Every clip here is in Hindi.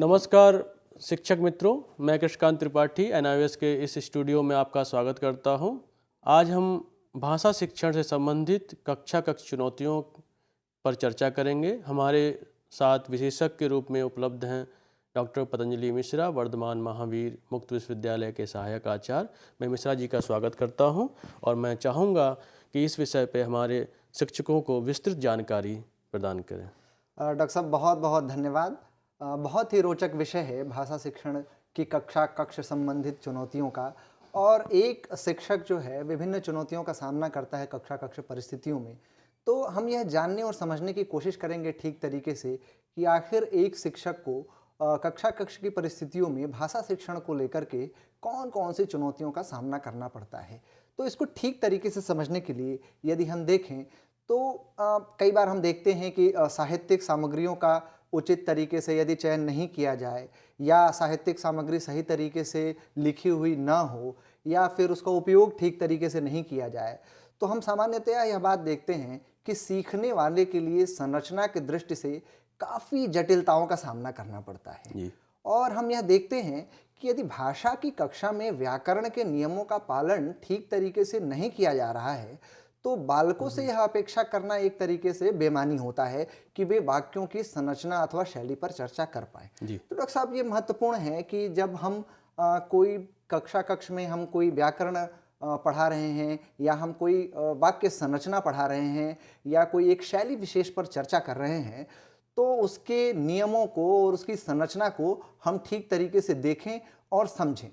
नमस्कार शिक्षक मित्रों, मैं कृष्णकांत त्रिपाठी एनआईओएस के इस स्टूडियो में आपका स्वागत करता हूं। आज हम भाषा शिक्षण से संबंधित कक्षा चुनौतियों पर चर्चा करेंगे। हमारे साथ विशेषज्ञ के रूप में उपलब्ध हैं डॉक्टर पतंजलि मिश्रा, वर्धमान महावीर मुक्त विश्वविद्यालय के सहायक आचार्य। मैं मिश्रा जी का स्वागत करता हूं और मैं चाहूँगा कि इस विषय पर हमारे शिक्षकों को विस्तृत जानकारी प्रदान करें। डॉक्टर साहब बहुत बहुत धन्यवाद। बहुत ही रोचक विषय है भाषा शिक्षण की कक्ष संबंधित चुनौतियों का। और एक शिक्षक जो है विभिन्न चुनौतियों का सामना करता है कक्ष परिस्थितियों में। तो हम यह जानने और समझने की कोशिश करेंगे ठीक तरीके से कि आखिर एक शिक्षक को कक्ष की परिस्थितियों में भाषा शिक्षण को लेकर के कौन कौन सी चुनौतियों का सामना करना पड़ता है। तो इसको ठीक तरीके से समझने के लिए यदि हम देखें तो कई बार हम देखते हैं कि साहित्यिक सामग्रियों का उचित तरीके से यदि चयन नहीं किया जाए या साहित्यिक सामग्री सही तरीके से लिखी हुई ना हो या फिर उसका उपयोग ठीक तरीके से नहीं किया जाए, तो हम सामान्यतया यह बात देखते हैं कि सीखने वाले के लिए संरचना की दृष्टि से काफ़ी जटिलताओं का सामना करना पड़ता है। और हम यह देखते हैं कि यदि भाषा की कक्षा में व्याकरण के नियमों का पालन ठीक तरीके से नहीं किया जा रहा है तो बालकों से यह अपेक्षा करना एक तरीके से बेमानी होता है कि वे वाक्यों की संरचना अथवा शैली पर चर्चा कर पाए। तो डॉक्टर साहब ये महत्वपूर्ण है कि जब हम कोई कक्ष में हम कोई व्याकरण पढ़ा रहे हैं या हम कोई वाक्य संरचना पढ़ा रहे हैं या कोई एक शैली विशेष पर चर्चा कर रहे हैं तो उसके नियमों को और उसकी संरचना को हम ठीक तरीके से देखें और समझें।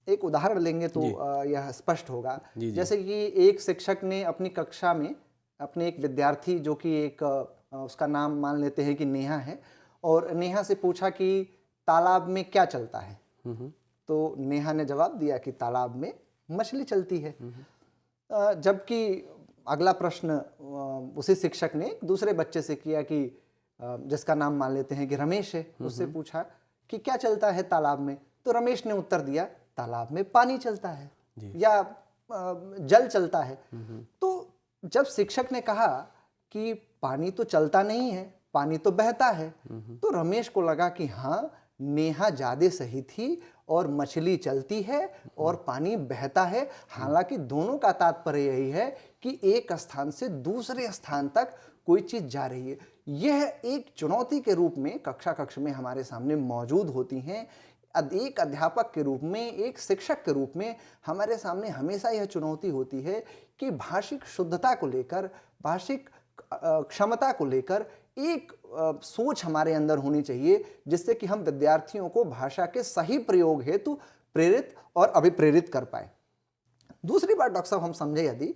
एक उदाहरण लेंगे तो यह स्पष्ट होगा। जैसे कि एक शिक्षक ने अपनी कक्षा में अपने एक विद्यार्थी जो कि एक उसका नाम मान लेते हैं कि नेहा है, और नेहा से पूछा कि तालाब में क्या चलता है। तो नेहा ने जवाब दिया कि तालाब में मछली चलती है। जबकि अगला प्रश्न उसी शिक्षक ने दूसरे बच्चे से किया कि जिसका नाम मान लेते हैं कि रमेश है, उससे पूछा कि क्या चलता है तालाब में। तो रमेश ने उत्तर दिया तालाब में पानी चलता है या जल चलता है। तो जब शिक्षक ने कहा कि पानी तो चलता नहीं है, पानी तो बहता है, तो रमेश को लगा कि हाँ, नेहा ज्यादा सही थी और मछली चलती है और पानी बहता है। हालांकि दोनों का तात्पर्य यही है कि एक स्थान से दूसरे स्थान तक कोई चीज जा रही है। यह एक चुनौती के रूप में कक्ष में हमारे सामने मौजूद होती हैं। एक अध्यापक के रूप में, एक शिक्षक के रूप में हमारे सामने हमेशा यह चुनौती होती है कि भाषिक शुद्धता को लेकर, भाषिक क्षमता को लेकर एक सोच हमारे अंदर होनी चाहिए जिससे कि हम विद्यार्थियों को भाषा के सही प्रयोग हेतु प्रेरित और अभिप्रेरित कर पाए। दूसरी बात डॉक्टर साहब हम समझे यदि,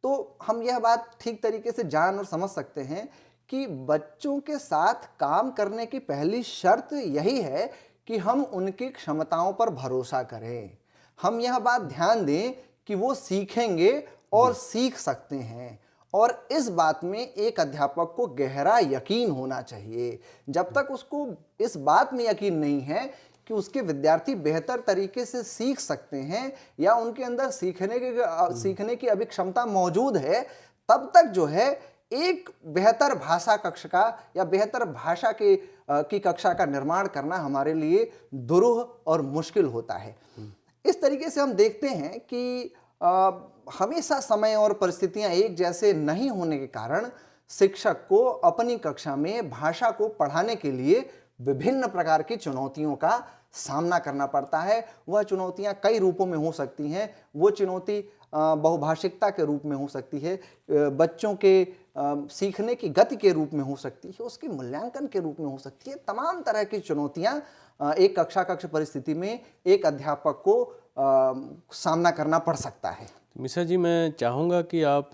तो हम यह बात ठीक तरीके से जान और समझ सकते हैं कि बच्चों के साथ काम करने की पहली शर्त यही है कि हम उनकी क्षमताओं पर भरोसा करें। हम यह बात ध्यान दें कि वो सीखेंगे और सीख सकते हैं, और इस बात में एक अध्यापक को गहरा यकीन होना चाहिए। जब तक उसको इस बात में यकीन नहीं है कि उसके विद्यार्थी बेहतर तरीके से सीख सकते हैं या उनके अंदर सीखने की अभी क्षमता मौजूद है, तब तक जो है एक बेहतर भाषा कक्ष का या बेहतर भाषा की कक्षा का निर्माण करना हमारे लिए दुरूह और मुश्किल होता है। इस तरीके से हम देखते हैं कि हमेशा समय और परिस्थितियां एक जैसे नहीं होने के कारण शिक्षक को अपनी कक्षा में भाषा को पढ़ाने के लिए विभिन्न प्रकार की चुनौतियों का सामना करना पड़ता है। वह चुनौतियां कई रूपों में हो सकती हैं। वो चुनौती बहुभाषिकता के रूप में हो सकती है, बच्चों के सीखने की गति के रूप में हो सकती है, उसके मूल्यांकन के रूप में हो सकती है। तमाम तरह की चुनौतियां एक कक्ष परिस्थिति में एक अध्यापक को सामना करना पड़ सकता है। मिश्रा जी, मैं चाहूँगा कि आप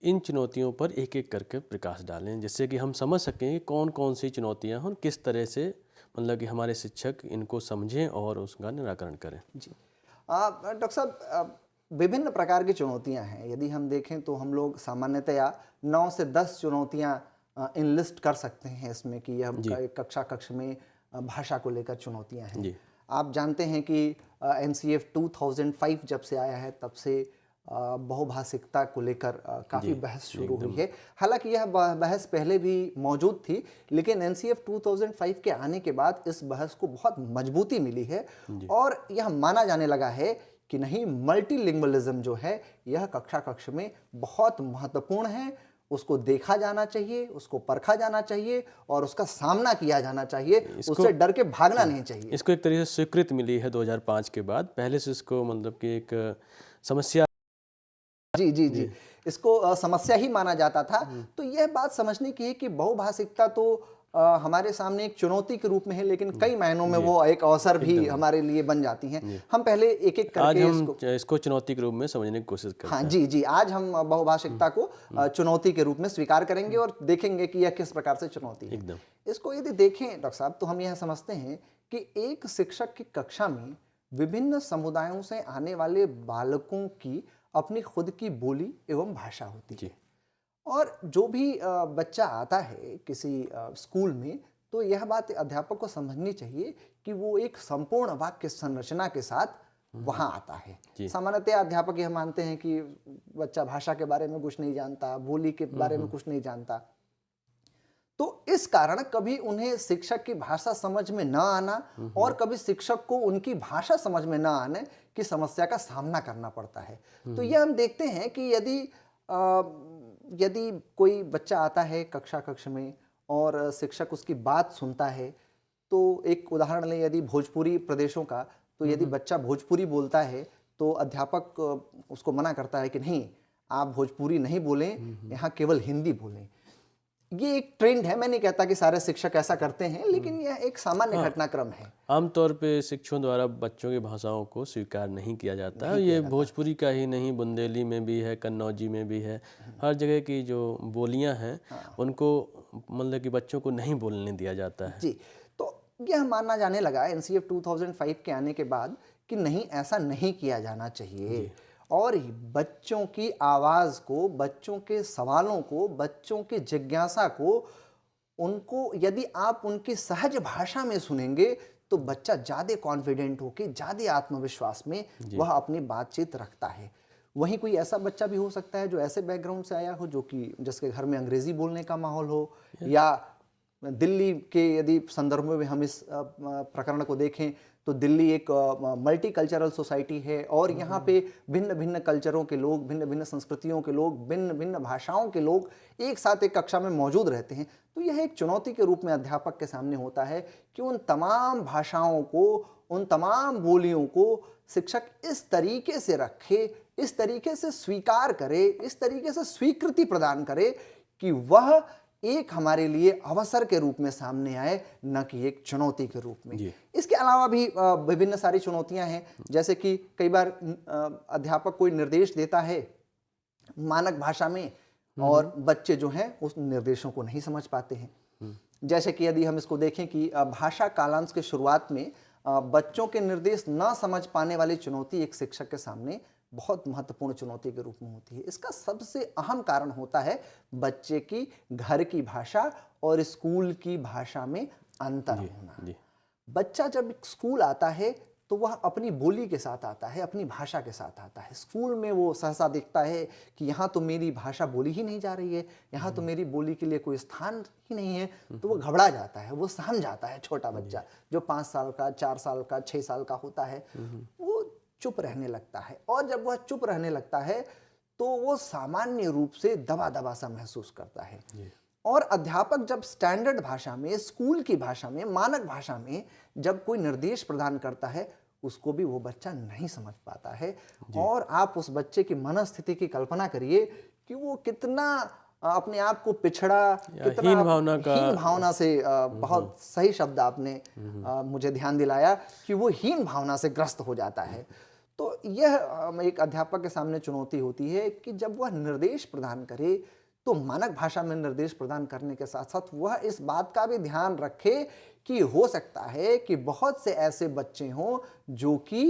इन चुनौतियों पर एक एक करके प्रकाश डालें, जिससे कि हम समझ सकें कि कौन कौन सी चुनौतियाँ हैं, किस तरह से मतलब कि हमारे शिक्षक इनको समझें और उसका निराकरण करें। जी डॉक्टर साहब, विभिन्न प्रकार की चुनौतियां हैं। यदि हम देखें तो हम लोग सामान्यतया 9 से 10 चुनौतियां इनलिस्ट कर सकते हैं इसमें कि यह कक्ष में भाषा को लेकर चुनौतियां हैं। आप जानते हैं कि NCF 2005 जब से आया है तब से बहुभाषिकता को लेकर काफ़ी बहस शुरू हुई है। हालांकि यह बहस पहले भी मौजूद थी, लेकिन एनसीएफ 2005 के आने के बाद इस बहस को बहुत मजबूती मिली है और यह माना जाने लगा है कि नहीं, मल्टीलिंगुअलिज्म जो है यह कक्षा कक्ष में बहुत महत्वपूर्ण है। उसको देखा जाना चाहिए, उसको परखा जाना चाहिए और उसका सामना किया जाना चाहिए, उससे डर के भागना नहीं चाहिए। इसको एक तरीके से स्वीकृति मिली है 2005 के बाद। पहले से इसको मतलब कि एक समस्या, जी जी जी, इसको समस्या ही माना जाता था। तो यह बात समझने की है कि बहुभाषिकता तो हमारे सामने एक चुनौती के रूप में है, लेकिन कई मायनों में वो एक अवसर भी हमारे लिए बन जाती हैं। हम पहले एक एक करके आज हम इसको चुनौती के रूप में समझने की कोशिश करते हैं। हाँ जी जी, आज हम बहुभाषिकता को चुनौती के रूप में स्वीकार करेंगे और देखेंगे कि यह किस प्रकार से चुनौती है। एकदम। इसको यदि देखें डॉक्टर साहब, तो हम यह समझते हैं कि एक शिक्षक की कक्षा में विभिन्न समुदायों से आने वाले बालकों की अपनी खुद की बोली एवं भाषा होती है। और जो भी बच्चा आता है किसी स्कूल में, तो यह बात अध्यापक को समझनी चाहिए कि वो एक संपूर्ण वाक्य संरचना के साथ वहाँ आता है। सामान्यतः अध्यापक यह मानते हैं कि बच्चा भाषा के बारे में कुछ नहीं जानता, बोली के बारे में कुछ नहीं जानता, तो इस कारण कभी उन्हें शिक्षक की भाषा समझ में न आना और कभी शिक्षक को उनकी भाषा समझ में न आने की समस्या का सामना करना पड़ता है। तो यह हम देखते हैं कि यदि कोई बच्चा आता है कक्षा कक्ष में और शिक्षक उसकी बात सुनता है, तो एक उदाहरण लें यदि भोजपुरी प्रदेशों का, तो यदि बच्चा भोजपुरी बोलता है तो अध्यापक उसको मना करता है कि नहीं, आप भोजपुरी नहीं बोलें, यहाँ केवल हिंदी बोलें। ये एक ट्रेंड है, मैं नहीं कहता कि सारे शिक्षक ऐसा करते हैं, लेकिन यह एक सामान्य घटनाक्रम है। आमतौर पे शिक्षकों द्वारा बच्चों की भाषाओं को स्वीकार नहीं किया जाता है। ये भोजपुरी का ही नहीं, बुंदेली में भी है, कन्नौजी में भी है, हर जगह की जो बोलियां हैं उनको मतलब कि बच्चों को नहीं बोलने दिया जाता है। जी, तो यह मानना जाने लगा एनसीएफ 2005 के आने के बाद कि नहीं, ऐसा नहीं किया जाना चाहिए और बच्चों की आवाज़ को, बच्चों के सवालों को, बच्चों की जिज्ञासा को, उनको यदि आप उनकी सहज भाषा में सुनेंगे तो बच्चा ज़्यादा कॉन्फिडेंट होकर, ज़्यादा आत्मविश्वास में वह अपनी बातचीत रखता है। वहीं कोई ऐसा बच्चा भी हो सकता है जो ऐसे बैकग्राउंड से आया हो, जो कि जिसके घर में अंग्रेज़ी बोलने का माहौल हो, या दिल्ली के यदि संदर्भ में हम इस प्रकरण को देखें तो दिल्ली एक मल्टी कल्चरल सोसाइटी है और यहाँ पे भिन्न भिन्न कल्चरों के लोग, भिन्न भिन्न संस्कृतियों के लोग, भिन्न भिन्न भाषाओं के लोग एक साथ एक कक्षा में मौजूद रहते हैं। तो यह एक चुनौती के रूप में अध्यापक के सामने होता है कि उन तमाम भाषाओं को, उन तमाम बोलियों को शिक्षक इस तरीके से रखे, इस तरीके से स्वीकार करे, इस तरीके से स्वीकृति प्रदान करे कि वह एक हमारे लिए अवसर के रूप में सामने आए, न कि एक चुनौती के रूप में। इसके अलावा भी विभिन्न सारी चुनौतियां हैं, जैसे कि कई बार अध्यापक कोई निर्देश देता है मानक भाषा में और बच्चे जो हैं उस निर्देशों को नहीं समझ पाते हैं। जैसे कि यदि हम इसको देखें कि भाषा कालांश के शुरुआत में बच्चों के निर्देश न समझ पाने वाली चुनौती एक शिक्षक के सामने बहुत महत्वपूर्ण चुनौती के रूप में होती है। इसका सबसे अहम कारण होता है बच्चे की घर की भाषा और स्कूल की भाषा में अंतर होना। बच्चा जब स्कूल आता है तो वह अपनी बोली के साथ आता है, अपनी भाषा के साथ आता है। स्कूल में वो सहसा देखता है कि यहाँ तो मेरी भाषा बोली ही नहीं जा रही है, यहाँ तो मेरी बोली के लिए कोई स्थान ही नहीं है, तो वो घबरा जाता है, वो सहम जाता है। छोटा बच्चा जो 5 साल का, 4 साल का, 6 साल का होता है, वो चुप रहने लगता है और जब वह चुप रहने लगता है तो वो सामान्य रूप से दबा दबा सा महसूस करता है। और अध्यापक जब स्टैंडर्ड भाषा में, स्कूल की भाषा में, मानक भाषा में जब कोई निर्देश प्रदान करता है, उसको भी वो बच्चा नहीं समझ पाता है। और आप उस बच्चे की मनस्थिति की कल्पना करिए कि वो कितना अपने आप को पिछड़ा, कितना हीन भावना से, बहुत सही शब्द आपने मुझे ध्यान दिलाया कि वो हीन भावना से ग्रस्त हो जाता है। तो यह एक अध्यापक के सामने चुनौती होती है कि जब वह निर्देश प्रदान करे तो मानक भाषा में निर्देश प्रदान करने के साथ साथ वह इस बात का भी ध्यान रखे कि हो सकता है कि बहुत से ऐसे बच्चे हों जो कि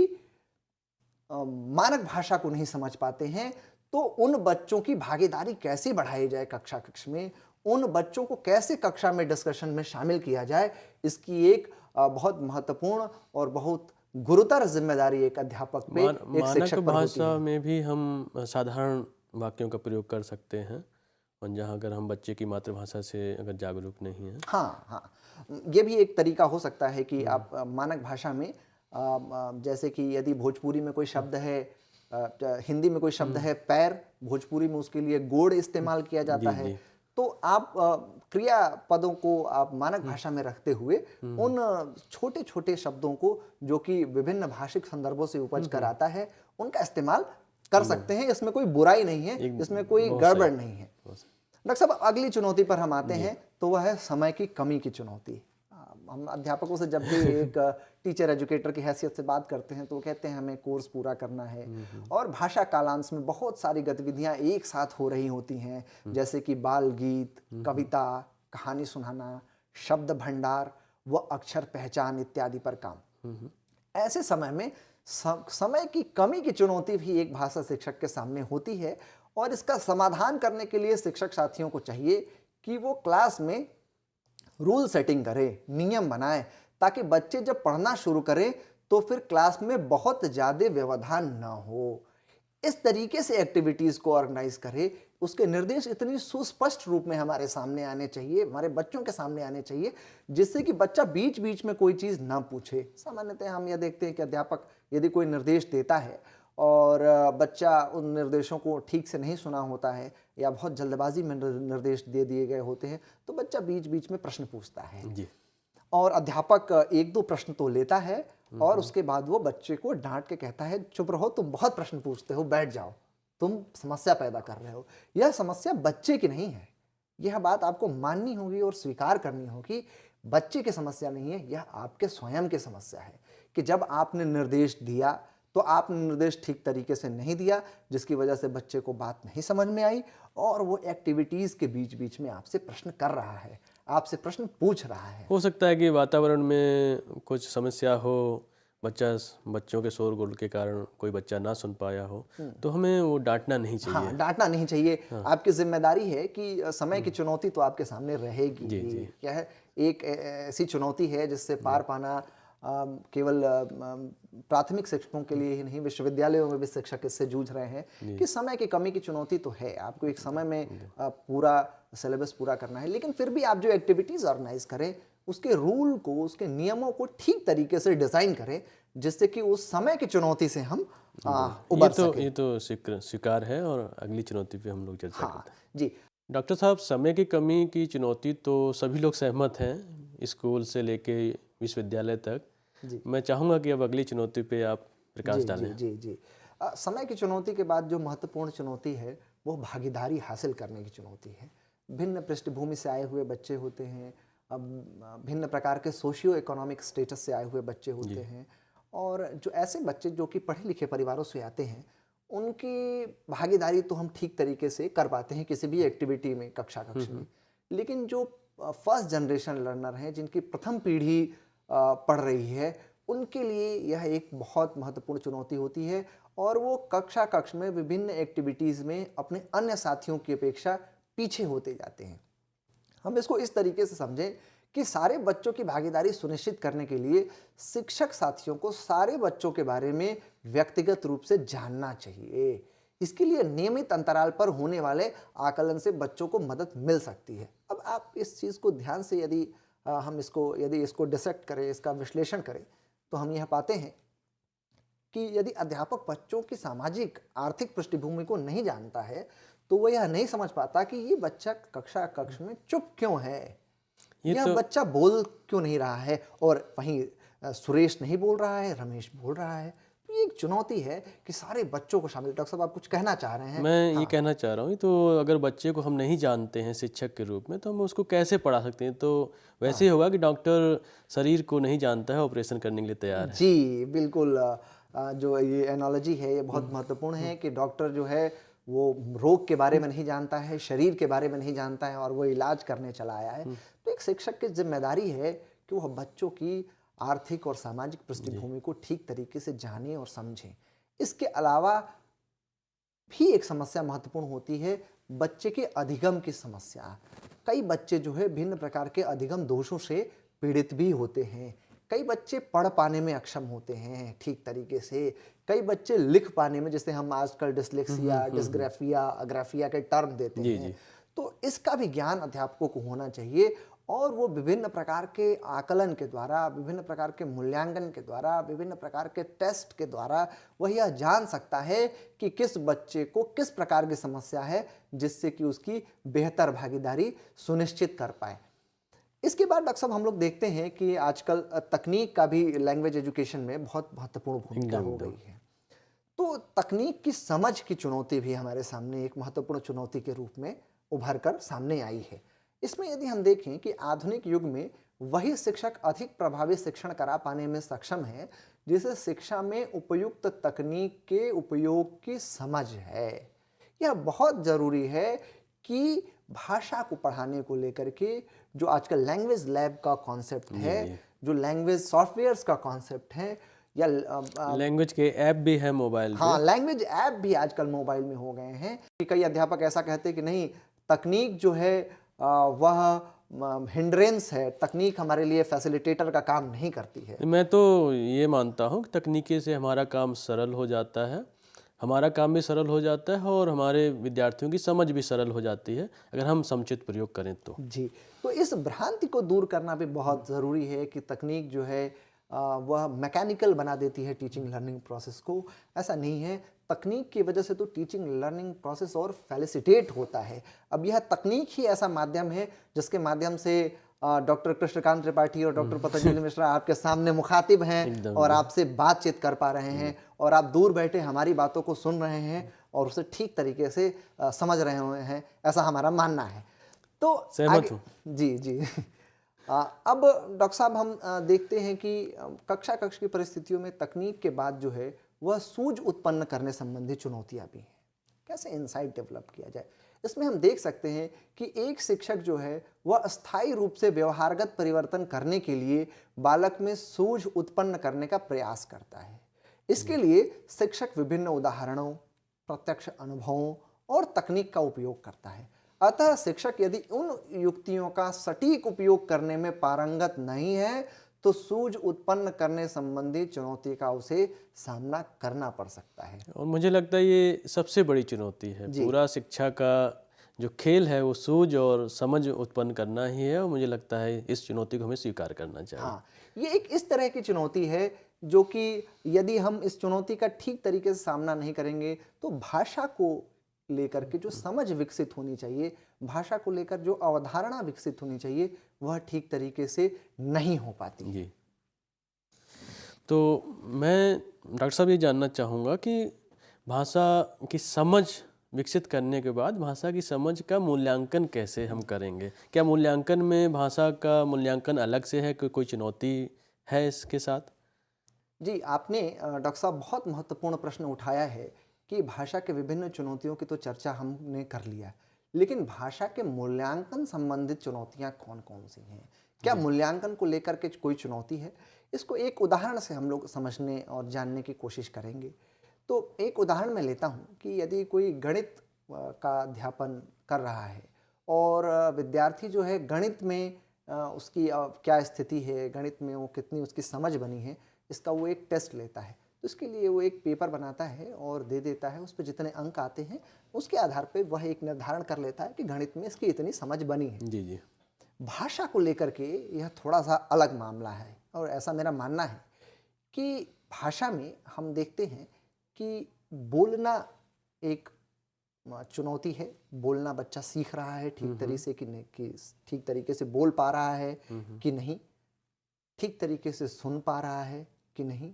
मानक भाषा को नहीं समझ पाते हैं। तो उन बच्चों की भागीदारी कैसे बढ़ाई जाए कक्षा कक्ष में, उन बच्चों को कैसे कक्षा में डिस्कशन में शामिल किया जाए, इसकी एक बहुत महत्वपूर्ण और बहुत गुरुतर जिम्मेदारी एक अध्यापक पे, एक मानक शिक्षक पर होती भाषा है। में भी हम साधारण वाक्यों का प्रयोग कर सकते हैं, और जहाँ अगर हम बच्चे की मातृभाषा से अगर जागरूक नहीं हैं। हाँ, हाँ। ये भी एक तरीका हो सकता है कि आप मानक भाषा में जैसे कि यदि भोजपुरी में कोई शब्द है, हिंदी में कोई शब्द है पैर, भोजपुरी में उसके लिए गोड़ इस्तेमाल किया जाता जी है, जी। तो आप क्रिया पदों को आप मानक भाषा में रखते हुए उन छोटे छोटे शब्दों को जो कि विभिन्न भाषिक संदर्भों से उपज कर आता है, उनका इस्तेमाल कर सकते हैं। इसमें कोई बुराई नहीं है, इसमें कोई बहुत गड़बड़ सही। नहीं है। बहुत सही। डॉक्टर साहब, अगली चुनौती पर हम आते हैं, तो वह है समय की कमी की चुनौती। हम अध्यापकों से जब भी एक टीचर एजुकेटर की हैसियत से बात करते हैं तो वो कहते हैं हमें कोर्स पूरा करना है, और भाषा कालांश में बहुत सारी गतिविधियां एक साथ हो रही होती हैं, जैसे कि बाल गीत, कविता, कहानी सुनाना, शब्द भंडार व अक्षर पहचान इत्यादि पर काम। ऐसे समय में समय की कमी की चुनौती भी एक भाषा शिक्षक के सामने होती है, और इसका समाधान करने के लिए शिक्षक साथियों को चाहिए कि वो क्लास में रूल सेटिंग करे, नियम बनाए, ताकि बच्चे जब पढ़ना शुरू करें तो फिर क्लास में बहुत ज़्यादा व्यवधान ना हो। इस तरीके से एक्टिविटीज़ को ऑर्गेनाइज करे, उसके निर्देश इतनी सुस्पष्ट रूप में हमारे सामने आने चाहिए, हमारे बच्चों के सामने आने चाहिए, जिससे कि बच्चा बीच बीच में कोई चीज़ ना पूछे। सामान्यतः हम यह देखते हैं कि अध्यापक यदि कोई निर्देश देता है और बच्चा उन निर्देशों को ठीक से नहीं सुना होता है, या बहुत जल्दबाजी में निर्देश दे दिए गए होते हैं, तो बच्चा बीच बीच में प्रश्न पूछता है, जी। और अध्यापक एक दो प्रश्न तो लेता है, और उसके बाद वो बच्चे को डांट के कहता है चुप रहो, तुम बहुत प्रश्न पूछते हो, बैठ जाओ, तुम समस्या पैदा कर रहे हो। यह समस्या बच्चे की नहीं है, यह बात आपको माननी होगी और स्वीकार करनी होगी। बच्चे की समस्या नहीं है, यह आपके स्वयं की समस्या है कि जब आपने निर्देश दिया तो आपने निर्देश ठीक तरीके से नहीं दिया, जिसकी वजह से बच्चे को बात नहीं समझ में आई, और वो एक्टिविटीज़ के बीच बीच में आपसे प्रश्न कर रहा है, आपसे प्रश्न पूछ रहा है। हो सकता है कि वातावरण में कुछ समस्या हो, बच्चों के शोरगुल के कारण कोई बच्चा ना सुन पाया हो, तो हमें वो डांटना नहीं चाहिए। हाँ, डांटना नहीं चाहिए। आपकी जिम्मेदारी है कि समय की चुनौती तो आपके सामने रहेगी जी, ही। जी। क्या है, एक ऐसी चुनौती है जिससे पार पाना केवल प्राथमिक शिक्षकों के लिए ही नहीं, विश्वविद्यालयों में भी शिक्षक इससे जूझ रहे हैं कि समय की कमी की चुनौती तो है। आपको एक समय में पूरा सिलेबस पूरा करना है, लेकिन फिर भी आप जो एक्टिविटीज़ ऑर्गेनाइज करें, उसके रूल को, उसके नियमों को ठीक तरीके से डिज़ाइन करें, जिससे कि उस समय की चुनौती से हम उबर सकें। ये तो स्वीकार है, और अगली चुनौती पे हम लोग चर्चा हाँ करते हैं। जी। डॉक्टर साहब, समय की कमी की चुनौती तो सभी लोग सहमत हैं, स्कूल से लेके विश्वविद्यालय तक। जी मैं चाहूँगा कि अब अगली चुनौती पे आप प्रकाश जी डालें। जी जी जी समय की चुनौती के बाद जो महत्वपूर्ण चुनौती है वो भागीदारी हासिल करने की चुनौती है। भिन्न पृष्ठभूमि से आए हुए बच्चे होते हैं, भिन्न प्रकार के सोशियो इकोनॉमिक स्टेटस से आए हुए बच्चे होते हैं, और जो ऐसे बच्चे जो कि पढ़े लिखे परिवारों से आते हैं, उनकी भागीदारी तो हम ठीक तरीके से कर पाते हैं किसी भी एक्टिविटी में, कक्ष में। लेकिन जो फर्स्ट जनरेशन लर्नर हैं, जिनकी प्रथम पीढ़ी पढ़ रही है, उनके लिए यह एक बहुत महत्वपूर्ण चुनौती होती है, और वो कक्ष में विभिन्न एक्टिविटीज़ में अपने अन्य साथियों की अपेक्षा पीछे होते जाते हैं। हम इसको इस तरीके से समझें कि सारे बच्चों की भागीदारी सुनिश्चित करने के लिए शिक्षक साथियों को सारे बच्चों के बारे में व्यक्तिगत रूप से जानना चाहिए। इसके लिए नियमित अंतराल पर होने वाले आकलन से बच्चों को मदद मिल सकती है। अब आप इस चीज़ को ध्यान से यदि यदि इसको डिसेक्ट करें, इसका विश्लेषण करें, तो हम यह पाते हैं कि यदि अध्यापक बच्चों की सामाजिक आर्थिक पृष्ठभूमि को नहीं जानता है, तो वह यह नहीं समझ पाता कि ये बच्चा कक्ष में चुप क्यों है, यह बच्चा बोल क्यों नहीं रहा है, और वहीं सुरेश नहीं बोल रहा है, रमेश बोल रहा है। तो ये एक चुनौती है कि सारे बच्चों को शामिल। डॉक्टर साहब, आप कुछ कहना चाह रहे हैं? मैं ये कहना चाह रहा हूँ, तो अगर बच्चे को हम नहीं जानते हैं शिक्षक के रूप में, तो हम उसको कैसे पढ़ा सकते हैं? तो वैसे ही होगा कि डॉक्टर शरीर को नहीं जानता है, ऑपरेशन करने के लिए तैयार है। जी बिल्कुल। जो ये एनालॉजी है ये बहुत महत्वपूर्ण है कि डॉक्टर जो है वो रोग के बारे में नहीं जानता है, शरीर के बारे में नहीं जानता है, और वो इलाज करने चला आया है। तो एक शिक्षक की जिम्मेदारी है कि वह बच्चों की आर्थिक और सामाजिक पृष्ठभूमि को ठीक तरीके से जाने और समझें। इसके अलावा भी एक समस्या महत्वपूर्ण होती है, बच्चे के अधिगम की समस्या। कई बच्चे जो है भिन्न प्रकार के अधिगम दोषों से पीड़ित भी होते हैं। कई बच्चे पढ़ पाने में अक्षम होते हैं ठीक तरीके से, कई बच्चे लिख पाने में, जैसे हम आजकल डिसलेक्सिया, डिसग्राफिया, अग्राफिया के टर्म देते जी, हैं, जी। तो इसका भी ज्ञान अध्यापकों को होना चाहिए और वो विभिन्न प्रकार के आकलन के द्वारा, विभिन्न प्रकार के मूल्यांकन के द्वारा, विभिन्न प्रकार के टेस्ट के द्वारा वह यह जान सकता है कि किस बच्चे को किस प्रकार की समस्या है, जिससे कि उसकी बेहतर भागीदारी सुनिश्चित कर पाए। इसके बाद डॉक्टर साहब हम लोग देखते हैं कि आजकल तकनीक का भी लैंग्वेज एजुकेशन में बहुत महत्वपूर्ण भूमिका हो गई है। तो तकनीक की समझ की चुनौती भी हमारे सामने एक महत्वपूर्ण चुनौती के रूप में उभर कर सामने आई है। इसमें यदि हम देखें कि आधुनिक युग में वही शिक्षक अधिक प्रभावी शिक्षण करा पाने में सक्षम है जिसे शिक्षा में उपयुक्त तकनीक के उपयोग की समझ है। यह बहुत जरूरी है कि भाषा को पढ़ाने को लेकर के जो आजकल लैंग्वेज लैब का कॉन्सेप्ट है, जो लैंग्वेज सॉफ्टवेयर्स का कॉन्सेप्ट है, या लैंग्वेज के ऐप भी है मोबाइल पे। हाँ, लैंग्वेज ऐप भी आजकल मोबाइल में हो गए हैं। कई अध्यापक ऐसा कहते हैं कि नहीं, तकनीक जो है वह हिंड्रेंस है, तकनीक हमारे लिए फैसिलिटेटर का काम नहीं करती है। मैं तो ये मानता हूँ कि तकनीकी से हमारा काम सरल हो जाता है, हमारा काम भी सरल हो जाता है और हमारे विद्यार्थियों की समझ भी सरल हो जाती है अगर हम समुचित प्रयोग करें तो। जी, तो इस भ्रांति को दूर करना भी बहुत ज़रूरी है कि तकनीक जो है वह मैकेनिकल बना देती है टीचिंग लर्निंग प्रोसेस को। ऐसा नहीं है, तकनीक की वजह से तो टीचिंग लर्निंग प्रोसेस और फैसिलिटेट होता है। अब यह तकनीक ही ऐसा माध्यम है जिसके माध्यम से डॉक्टर कृष्णकांत त्रिपाठी और डॉक्टर पतंजलि मिश्रा आपके सामने मुखातिब हैं और आपसे बातचीत कर पा रहे हैं और आप दूर बैठे हमारी बातों को सुन रहे हैं और उसे ठीक तरीके से समझ रहे हुए हैं, ऐसा हमारा मानना है। तो सहमत हूँ। जी जी। अब डॉक्टर साहब हम देखते हैं कि कक्ष की परिस्थितियों में तकनीक के बाद जो है वह सूझ उत्पन्न करने संबंधी चुनौतियां भी हैं। कैसे इंसाइट डेवलप किया जाए, इसमें हम देख सकते हैं कि एक शिक्षक जो है वह अस्थायी रूप से व्यवहारगत परिवर्तन करने के लिए बालक में सूझ उत्पन्न करने का प्रयास करता है। इसके लिए शिक्षक विभिन्न उदाहरणों, प्रत्यक्ष अनुभवों और तकनीक का उपयोग करता है। अतः शिक्षक यदि उन युक्तियों का सटीक उपयोग करने में पारंगत नहीं है तो सूझ उत्पन्न करने संबंधी चुनौती का उसे सामना करना पड़ सकता है। और मुझे लगता है ये सबसे बड़ी चुनौती है। पूरा शिक्षा का जो खेल है वो सूझ और समझ उत्पन्न करना ही है और मुझे लगता है इस चुनौती को हमें स्वीकार करना चाहिए। हाँ, ये एक इस तरह की चुनौती है जो कि यदि हम इस चुनौती का ठीक तरीके से सामना नहीं करेंगे तो भाषा को लेकर के जो समझ विकसित होनी चाहिए, भाषा को लेकर जो अवधारणा विकसित होनी चाहिए, वह ठीक तरीके से नहीं हो पाती। जी, तो मैं डॉक्टर साहब ये जानना चाहूँगा कि भाषा की समझ विकसित करने के बाद भाषा की समझ का मूल्यांकन कैसे हम करेंगे? क्या मूल्यांकन में भाषा का मूल्यांकन अलग से है, कोई चुनौती है इसके साथ? जी, आपने डॉक्टर साहब बहुत महत्वपूर्ण प्रश्न उठाया है कि भाषा के विभिन्न चुनौतियों की तो चर्चा हमने कर लिया, लेकिन भाषा के मूल्यांकन संबंधित चुनौतियां कौन-कौन सी हैं? क्या मूल्यांकन को लेकर के कोई चुनौती है? इसको एक उदाहरण से हम लोग समझने और जानने की कोशिश करेंगे। तो एक उदाहरण मैं लेता हूँ कि यदि कोई गणित का अध्यापन कर रहा है और विद्यार्थी जो है गणित में उसकी क्या स्थिति है, गणित में वो कितनी उसकी समझ बनी है, इसका वो एक टेस्ट लेता है। तो इसके लिए वो एक पेपर बनाता है और दे देता है, उस पर जितने अंक आते हैं उसके आधार पे वह एक निर्धारण कर लेता है कि गणित में इसकी इतनी समझ बनी है। जी जी। भाषा को लेकर के यह थोड़ा सा अलग मामला है और ऐसा मेरा मानना है कि भाषा में हम देखते हैं कि बोलना एक चुनौती है। बोलना बच्चा सीख रहा है ठीक तरीके से कि ठीक तरीके से बोल पा रहा है कि नहीं, ठीक तरीके से सुन पा रहा है कि नहीं,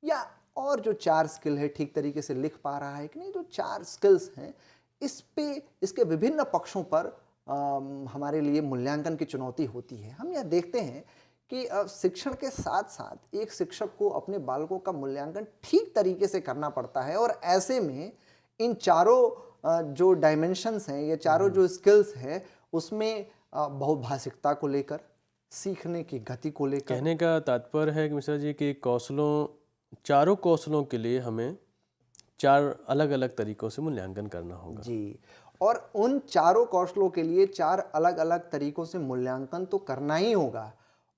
या और जो 4 स्किल है ठीक तरीके से लिख पा रहा है कि नहीं। जो 4 स्किल्स हैं इस पे, इसके विभिन्न पक्षों पर हमारे लिए मूल्यांकन की चुनौती होती है। हम यह देखते हैं कि शिक्षण के साथ साथ एक शिक्षक को अपने बालकों का मूल्यांकन ठीक तरीके से करना पड़ता है और ऐसे में इन चारों जो डायमेंशंस हैं, ये चारों जो स्किल्स हैं, उसमें बहुभाषिकता को लेकर, सीखने की गति को लेकर। कहने का तात्पर्य है कि मिश्रा जी कि चारों कौशलों के लिए हमें 4 अलग अलग तरीकों से मूल्यांकन करना होगा। जी, और उन चारों कौशलों के लिए 4 अलग अलग तरीकों से मूल्यांकन तो करना ही होगा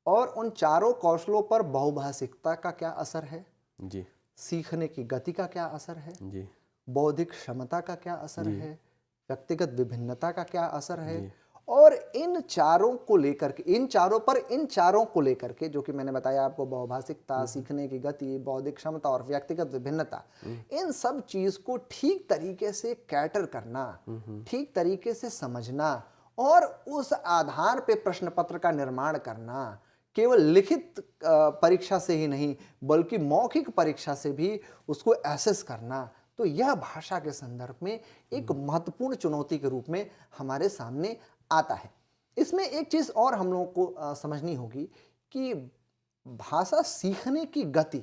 और उन चारों कौशलों पर बहुभाषिकता का क्या असर है, जी सीखने की गति का क्या असर है, जी बौद्धिक क्षमता का क्या असर है, व्यक्तिगत विभिन्नता का क्या असर है, जी और इन चारों को लेकर के, इन चारों को लेकर के, जो कि मैंने बताया आपको, बहुभाषिकता, सीखने की गति, बौद्धिक क्षमता और व्यक्तिगत विभिन्नता, इन सब चीज को ठीक तरीके से कैटर करना, ठीक तरीके से समझना और उस आधार पे प्रश्न पत्र का निर्माण करना, केवल लिखित परीक्षा से ही नहीं बल्कि मौखिक परीक्षा से भी उसको एसेस करना, तो यह भाषा के संदर्भ में एक महत्वपूर्ण चुनौती के रूप में हमारे सामने आता है। इसमें एक चीज और हम लोगों को समझनी होगी कि भाषा सीखने की गति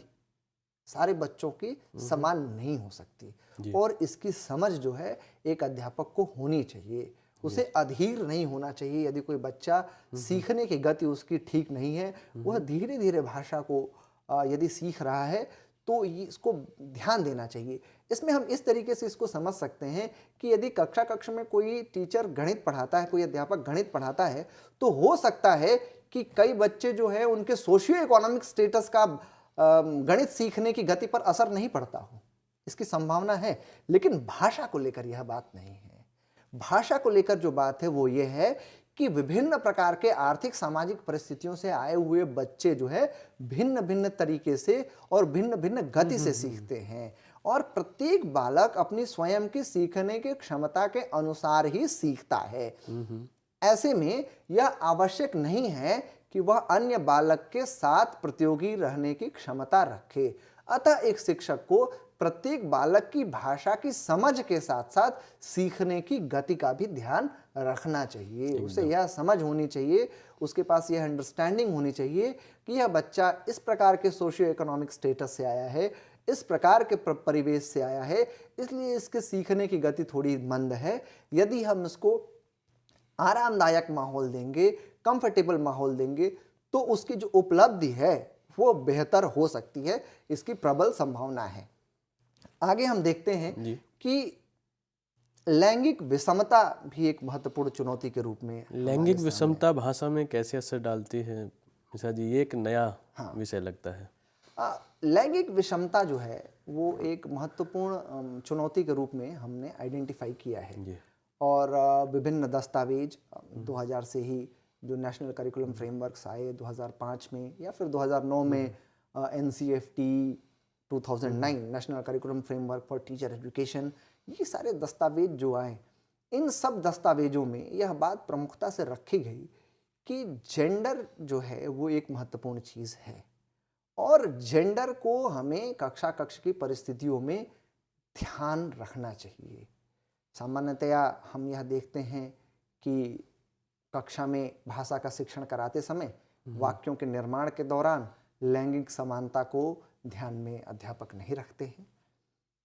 सारे बच्चों की समान नहीं हो सकती और इसकी समझ जो है एक अध्यापक को होनी चाहिए। उसे अधीर नहीं होना चाहिए। यदि कोई बच्चा सीखने की गति उसकी ठीक नहीं है, वह धीरे धीरे भाषा को यदि सीख रहा है तो इसको ध्यान देना चाहिए। इसमें हम इस तरीके से इसको समझ सकते हैं कि यदि कक्ष में कोई टीचर गणित पढ़ाता है, कोई अध्यापक गणित पढ़ाता है, तो हो सकता है कि कई बच्चे जो है उनके सोशियो इकोनॉमिक स्टेटस का गणित सीखने की गति पर असर नहीं पड़ता हो, इसकी संभावना है। लेकिन भाषा को लेकर यह बात नहीं है। भाषा को लेकर जो बात है वो ये है कि विभिन्न प्रकार के आर्थिक सामाजिक परिस्थितियों से आए हुए बच्चे जो है भिन्न भिन्न तरीके से और भिन्न भिन्न गति से सीखते हैं और प्रत्येक बालक अपनी स्वयं की सीखने की क्षमता के अनुसार ही सीखता है। ऐसे में यह आवश्यक नहीं है कि वह अन्य बालक के साथ प्रतियोगी रहने की क्षमता रखे। अतः एक शिक्षक को प्रत्येक बालक की भाषा की समझ के साथ साथ सीखने की गति का भी ध्यान रखना चाहिए। उसे यह समझ होनी चाहिए, उसके पास यह अंडरस्टैंडिंग होनी चाहिए कि यह बच्चा इस प्रकार के सोशियो इकोनॉमिक स्टेटस से आया है, इस प्रकार के परिवेश से आया है, इसलिए इसके सीखने की गति थोड़ी मंद है। यदि हम इसको आरामदायक माहौल देंगे, कंफर्टेबल माहौल देंगे, तो उसकी जो उपलब्धि है वो बेहतर हो सकती है। इसकी प्रबल संभावना है। आगे हम देखते हैं कि लैंगिक विषमता भी एक महत्वपूर्ण चुनौती के रूप में। लैंगिक विषमता भाषा में कैसे असर डालती है मिश्रा जी? ये एक नया विषय लगता है। लैंगिक विषमता जो है वो एक महत्वपूर्ण चुनौती के रूप में हमने आइडेंटिफाई किया है और विभिन्न दस्तावेज 2000 से ही जो नेशनल करिकुलम फ्रेमवर्क्स आए 2005 में या फिर 2009 में NCFT 2009 national curriculum framework for teacher education, ये सारे दस्तावेज जो आए, इन सब दस्तावेजों में यह बात प्रमुखता से रखी गई कि जेंडर जो है वो एक महत्वपूर्ण चीज़ है और जेंडर को हमें कक्ष की परिस्थितियों में ध्यान रखना चाहिए। सामान्यतया हम यह देखते हैं कि कक्षा में भाषा का शिक्षण कराते समय वाक्यों के निर्माण के दौरान लैंगिक समानता को ध्यान में अध्यापक नहीं रखते हैं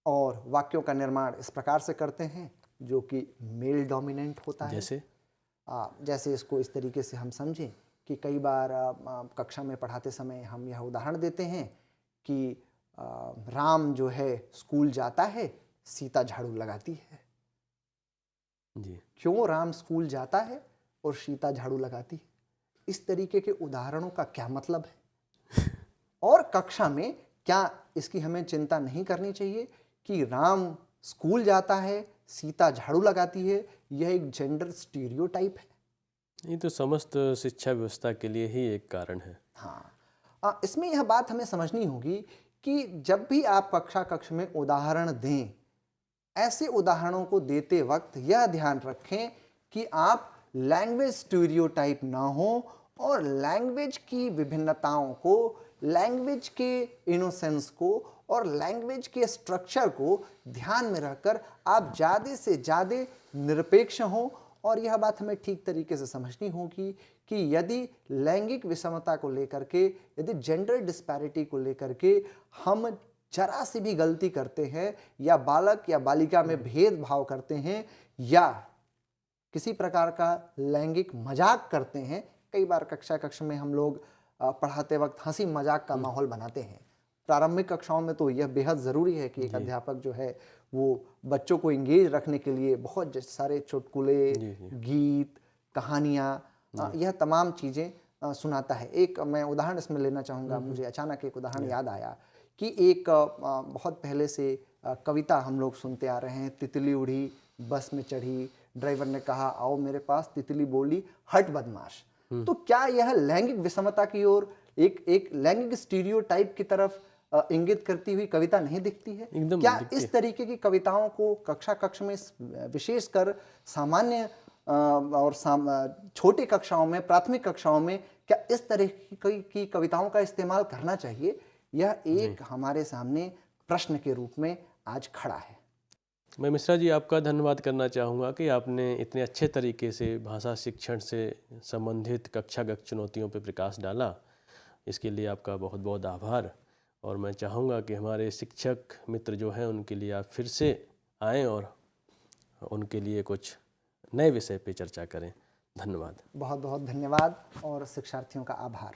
और वाक्यों का निर्माण इस प्रकार से करते हैं जो कि मेल डोमिनेंट होता है। जैसे इसको इस तरीके से हम समझें कि कई बार कक्षा में पढ़ाते समय हम यह उदाहरण देते हैं कि राम जो है स्कूल जाता है, सीता झाड़ू लगाती है। क्यों राम स्कूल जाता है और सीता झाड़ू लगाती है? इस तरीके के उदाहरणों का क्या मतलब है? और कक्षा में क्या इसकी हमें चिंता नहीं करनी चाहिए कि राम स्कूल जाता है, सीता झाड़ू लगाती है, यह एक जेंडर स्टीरियोटाइप है? ये तो समस्त शिक्षा व्यवस्था के लिए ही एक कारण है। हाँ, इसमें यह बात हमें समझनी होगी कि जब भी आप कक्ष में उदाहरण दें, ऐसे उदाहरणों को देते वक्त यह ध्यान रखें कि आप लैंग्वेज स्टीरियोटाइप ना हो और लैंग्वेज की विभिन्नताओं को, लैंग्वेज के इनोसेंस को और लैंग्वेज के स्ट्रक्चर को ध्यान में रखकर आप ज़्यादा से ज़्यादा निरपेक्ष हों। और यह बात हमें ठीक तरीके से समझनी होगी कि यदि लैंगिक विषमता को लेकर के, यदि जेंडर डिस्पैरिटी को लेकर के हम जरा सी भी गलती करते हैं या बालक या बालिका में भेदभाव करते हैं या किसी प्रकार का लैंगिक मजाक करते हैं, कई बार कक्षा में हम लोग पढ़ाते वक्त हंसी मजाक का माहौल बनाते हैं। प्रारंभिक कक्षाओं में तो यह बेहद ज़रूरी है कि एक अध्यापक जो है वो बच्चों को इंगेज रखने के लिए बहुत सारे चुटकुले, गीत, कहानियाँ, यह तमाम चीज़ें सुनाता है। एक मैं उदाहरण इसमें लेना चाहूँगा, मुझे अचानक एक उदाहरण याद आया कि एक बहुत पहले से कविता हम लोग सुनते आ रहे हैं, तितली उड़ी, बस में चढ़ी, ड्राइवर ने कहा आओ मेरे पास, तितली बोली हट बदमाश। तो क्या यह लैंगिक विषमता की ओर, एक लैंगिक स्टीरियोटाइप की तरफ इंगित करती हुई कविता नहीं दिखती है? एकदम क्या दिखती इस तरीके की कविताओं को कक्षा कक्ष में विशेषकर सामान्य और छोटी कक्षाओं में, प्राथमिक कक्षाओं में क्या इस तरह की कविताओं का इस्तेमाल करना चाहिए? यह एक हमारे सामने प्रश्न के रूप में आज खड़ा है। मैं मिश्रा जी आपका धन्यवाद करना चाहूँगा कि आपने इतने अच्छे तरीके से भाषा शिक्षण से संबंधित कक्षागत चुनौतियों पर प्रकाश डाला। इसके लिए आपका बहुत बहुत आभार। और मैं चाहूँगा कि हमारे शिक्षक मित्र जो हैं उनके लिए आप फिर से आएँ और उनके लिए कुछ नए विषय पे चर्चा करें। धन्यवाद। बहुत बहुत धन्यवाद और शिक्षार्थियों का आभार।